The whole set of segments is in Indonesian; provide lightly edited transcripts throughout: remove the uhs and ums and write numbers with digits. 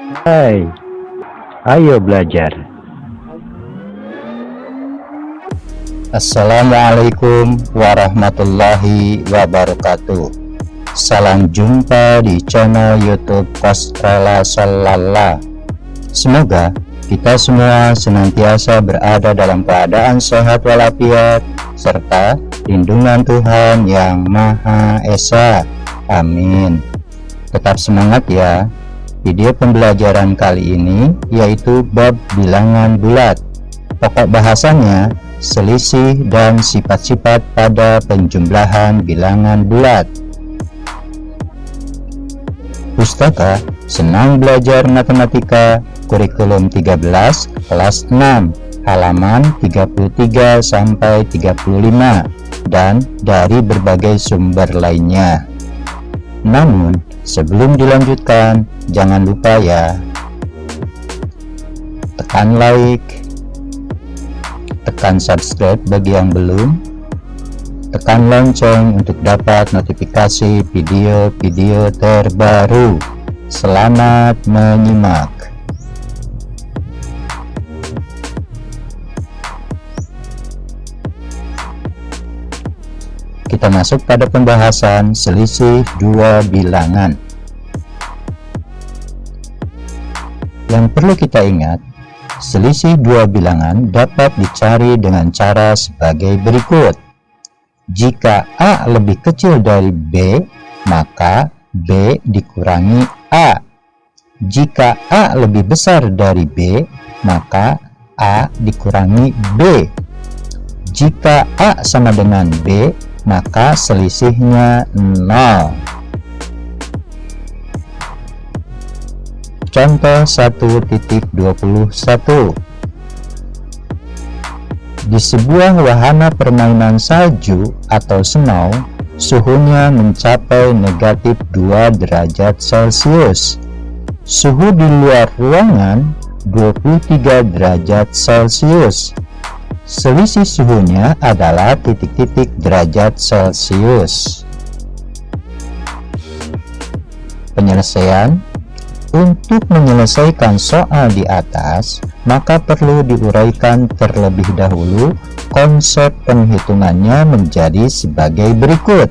Hai, ayo belajar. Assalamualaikum warahmatullahi wabarakatuh. Salam jumpa di channel YouTube Kostrala Sholala. Semoga kita semua senantiasa berada dalam keadaan sehat walafiat serta lindungan Tuhan Yang Maha Esa. Amin. Tetap semangat ya. Video pembelajaran kali ini yaitu bab bilangan bulat. Pokok bahasannya selisih dan sifat-sifat pada penjumlahan bilangan bulat. Pustaka Senang Belajar Matematika Kurikulum 13 kelas 6 halaman 33 sampai 35 dan dari berbagai sumber lainnya. Namun sebelum dilanjutkan, jangan lupa ya, tekan like, tekan subscribe bagi yang belum, tekan lonceng untuk dapat notifikasi video-video terbaru. Selamat menyimak. Kita masuk pada pembahasan selisih dua bilangan. Yang perlu kita ingat, selisih dua bilangan dapat dicari dengan cara sebagai berikut. Jika A lebih kecil dari B, maka B dikurangi A. Jika A lebih besar dari B, maka A dikurangi B. Jika A sama dengan B, maka selisihnya 0. Contoh 1.21. Di sebuah wahana permainan salju atau snow, suhunya mencapai negatif 2 derajat Celcius. Suhu di luar ruangan 23 derajat Celcius. Selisih suhunya adalah titik-titik derajat Celcius. Penyelesaian. Untuk menyelesaikan soal di atas, maka perlu diuraikan terlebih dahulu konsep penghitungannya menjadi sebagai berikut.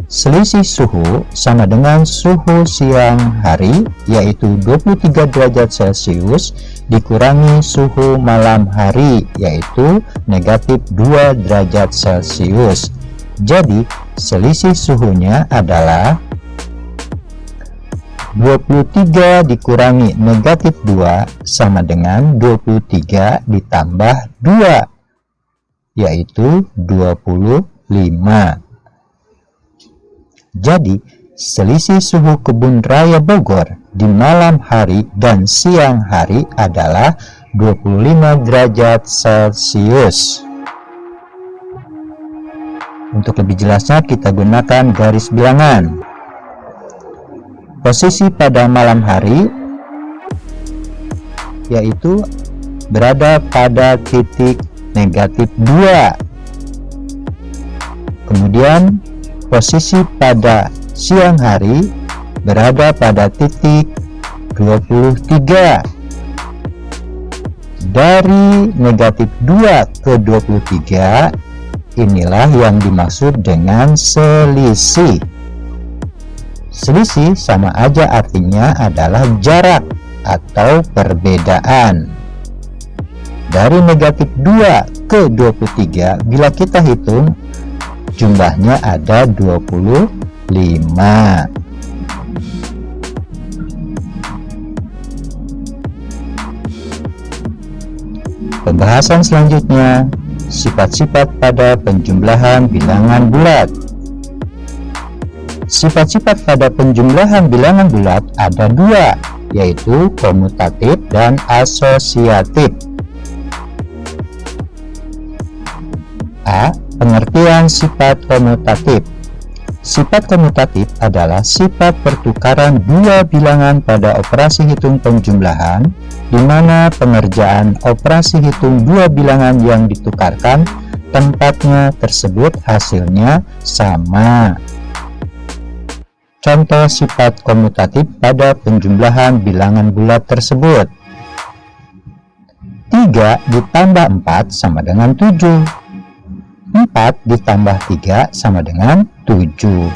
Selisih suhu sama dengan suhu siang hari, yaitu 23 derajat Celcius, dikurangi suhu malam hari, yaitu negatif 2 derajat Celcius. Jadi, selisih suhunya adalah 23 dikurangi negatif 2 sama dengan 23 ditambah 2, yaitu 25. Jadi, selisih suhu kebun raya Bogor di malam hari dan siang hari adalah 25 derajat Celcius. Untuk lebih jelasnya, kita gunakan garis bilangan. Posisi pada malam hari yaitu berada pada titik negatif 2. Kemudian posisi pada siang hari berada pada titik 23. Dari negatif 2 ke 23, inilah yang dimaksud dengan selisih. Selisih sama aja artinya adalah jarak atau perbedaan. Dari negatif 2 ke 23, bila kita hitung, jumlahnya ada 25. Pembahasan selanjutnya, sifat-sifat pada penjumlahan bilangan bulat. Sifat-sifat pada penjumlahan bilangan bulat ada dua, yaitu komutatif dan asosiatif. A. Pengertian sifat komutatif. Sifat komutatif adalah sifat pertukaran dua bilangan pada operasi hitung penjumlahan, di mana pengerjaan operasi hitung dua bilangan yang ditukarkan tempatnya tersebut hasilnya sama. contoh sifat komutatif pada penjumlahan bilangan bulat tersebut. 3 ditambah 4 sama dengan 7. 4 ditambah 3 sama dengan 7.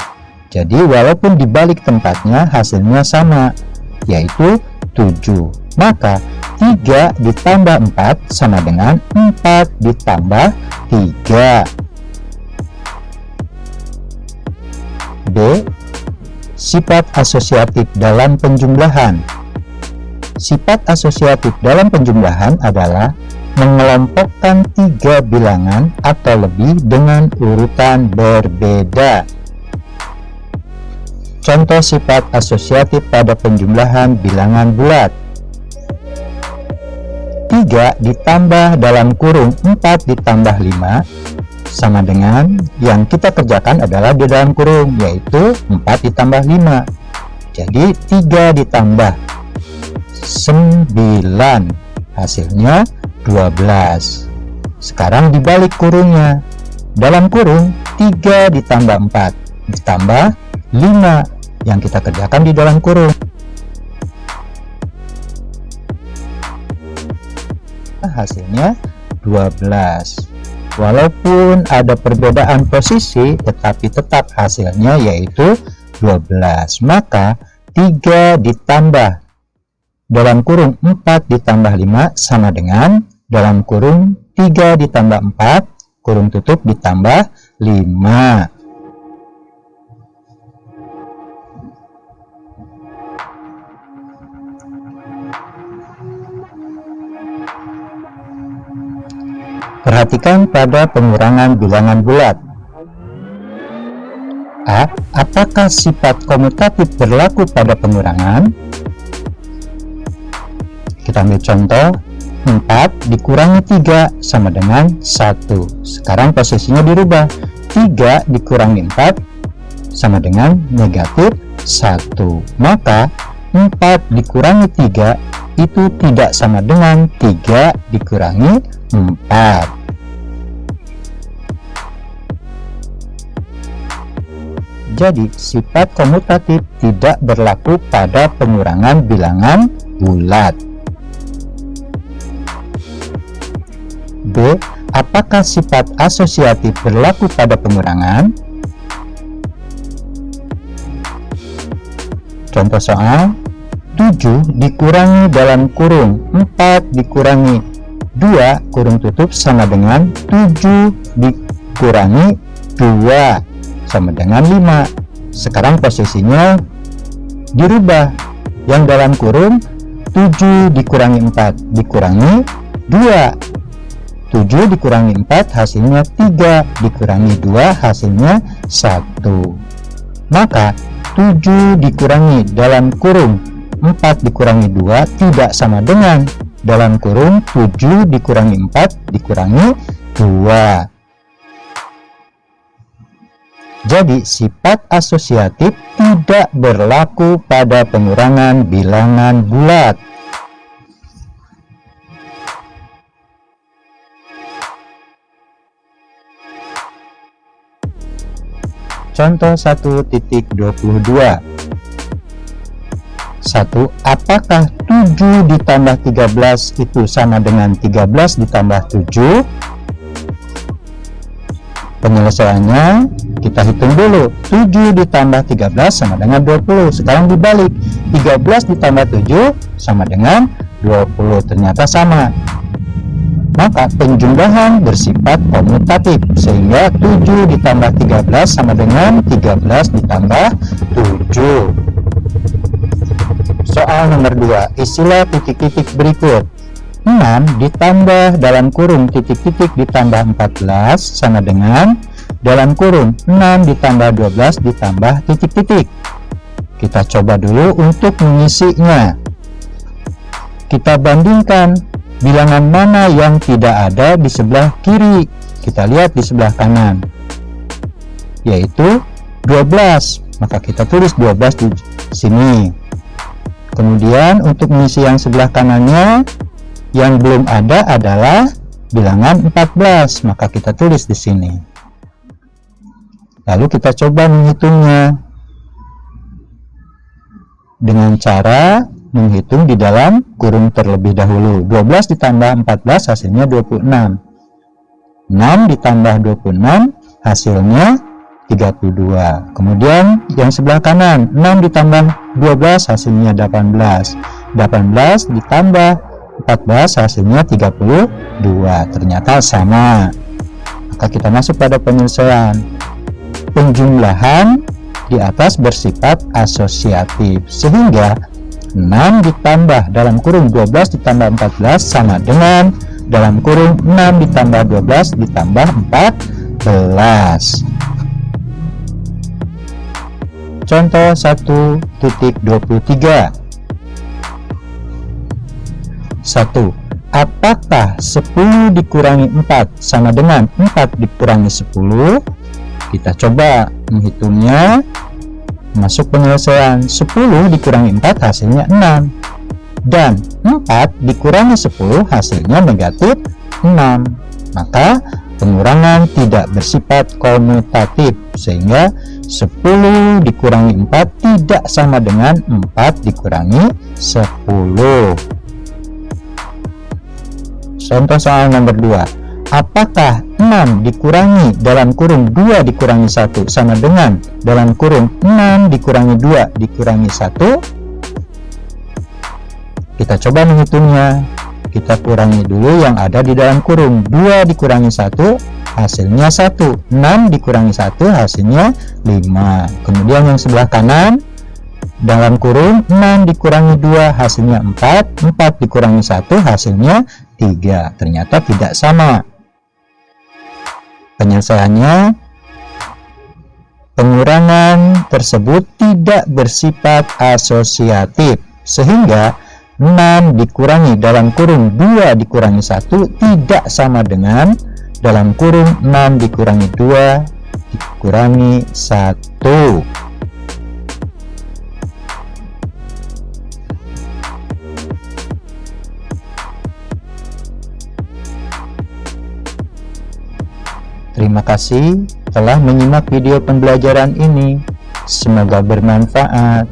Jadi walaupun dibalik tempatnya hasilnya sama, yaitu 7. Maka 3 ditambah 4 sama dengan 4 ditambah 3. B. Sifat asosiatif dalam penjumlahan. Sifat asosiatif dalam penjumlahan adalah mengelompokkan 3 bilangan atau lebih dengan urutan berbeda. Contoh sifat asosiatif pada penjumlahan bilangan bulat. 3 ditambah dalam kurung 4 ditambah 5 sama dengan yang kita kerjakan adalah di dalam kurung, yaitu 4 ditambah 5. Jadi 3 ditambah 9 hasilnya 12. Sekarang dibalik kurungnya. Dalam kurung 3 ditambah 4 ditambah 5 yang kita kerjakan di dalam kurung. Hasilnya 12. Walaupun ada perbedaan posisi, tetapi tetap hasilnya yaitu 12. Maka 3 ditambah dalam kurung 4 ditambah 5 sama dengan dalam kurung 3 ditambah 4 kurung tutup ditambah 5. Perhatikan pada pengurangan bilangan bulat. A. Apakah sifat komutatif berlaku pada pengurangan? Kita ambil contoh, 4 dikurangi 3 sama dengan 1. Sekarang posisinya dirubah, 3 dikurangi 4 sama dengan negatif 1. Maka 4 dikurangi 3 itu tidak sama dengan 3 dikurangi 4. Jadi sifat komutatif tidak berlaku pada pengurangan bilangan bulat. B. Apakah sifat asosiatif berlaku pada pengurangan? Contoh soal, 7 dikurangi dalam kurung 4 dikurangi 2 kurung tutup sama dengan 7 dikurangi 2 sama dengan 5. Sekarang posisinya dirubah, yang dalam kurung 7 dikurangi 4 dikurangi 2. 7 dikurangi 4 hasilnya 3 dikurangi 2 hasilnya 1. Maka 7 dikurangi dalam kurung 4 dikurangi 2 tidak sama dengan dalam kurung 7 dikurangi 4 dikurangi 2. Jadi sifat asosiatif tidak berlaku pada pengurangan bilangan bulat. Contoh 1.22. 1. Apakah 7 ditambah 13 itu sama dengan 13 ditambah 7? Penyelesaiannya kita hitung dulu. 7 ditambah 13 sama dengan 20. Sekarang dibalik, 13 ditambah 7 sama dengan 20. Ternyata sama. Maka penjumlahan bersifat komutatif, sehingga 7 ditambah 13 sama dengan 13 ditambah 7. Soal nomor 2, isilah titik-titik berikut. 6 ditambah dalam kurung titik-titik ditambah 14 sama dengan dalam kurung 6 ditambah 12 ditambah titik-titik. Kita coba dulu untuk mengisinya. Kita bandingkan bilangan mana yang tidak ada di sebelah kiri. Kita lihat di sebelah kanan, yaitu 12. Maka kita tulis 12 di sini. Kemudian untuk mengisi yang sebelah kanannya, yang belum ada adalah bilangan 14, maka kita tulis di sini. Lalu kita coba menghitungnya. dengan cara menghitung di dalam kurung terlebih dahulu. 12 ditambah 14 hasilnya 26. 6 ditambah 26 hasilnya 32. Kemudian yang sebelah kanan, 6 ditambah 12 hasilnya 18. 18 ditambah 14 hasilnya 32. Ternyata sama. Maka kita masuk pada penyelesaian. Penjumlahan di atas bersifat asosiatif, sehingga 6 ditambah dalam kurung 12 ditambah 14 sama dengan dalam kurung 6 ditambah 12 ditambah 14. Contoh 1.23. 1. Apakah 10 dikurangi 4 sama dengan 4 dikurangi 10? Kita coba menghitungnya. Masuk penyelesaian. 10 dikurangi 4 hasilnya 6. Dan 4 dikurangi 10 hasilnya negatif 6. Maka pengurangan tidak bersifat komutatif, sehingga 10 dikurangi 4 tidak sama dengan 4 dikurangi 10. Contoh soal nomor 2. Apakah 6 dikurangi dalam kurung 2 dikurangi 1 sama dengan dalam kurung 6 dikurangi 2 dikurangi 1? Kita coba menghitungnya. Kita kurangi dulu yang ada di dalam kurung. 2 dikurangi 1 hasilnya 1. 6 dikurangi 1 hasilnya 5. Kemudian yang sebelah kanan, dalam kurung 6 dikurangi 2 hasilnya 4. 4 dikurangi 1 hasilnya 3. Ternyata tidak sama. Penyelesaiannya, pengurangan tersebut tidak bersifat asosiatif, sehingga 6 dikurangi dalam kurung 2 dikurangi 1 tidak sama dengan dalam kurung 6 dikurangi 2 dikurangi 1. Terima kasih telah menyimak video pembelajaran ini. Semoga bermanfaat.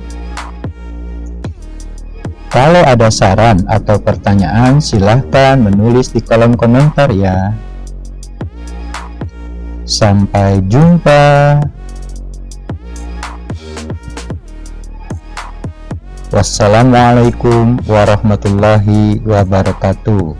Kalau ada saran atau pertanyaan, silahkan menulis di kolom komentar ya. Sampai jumpa. Wassalamualaikum warahmatullahi wabarakatuh.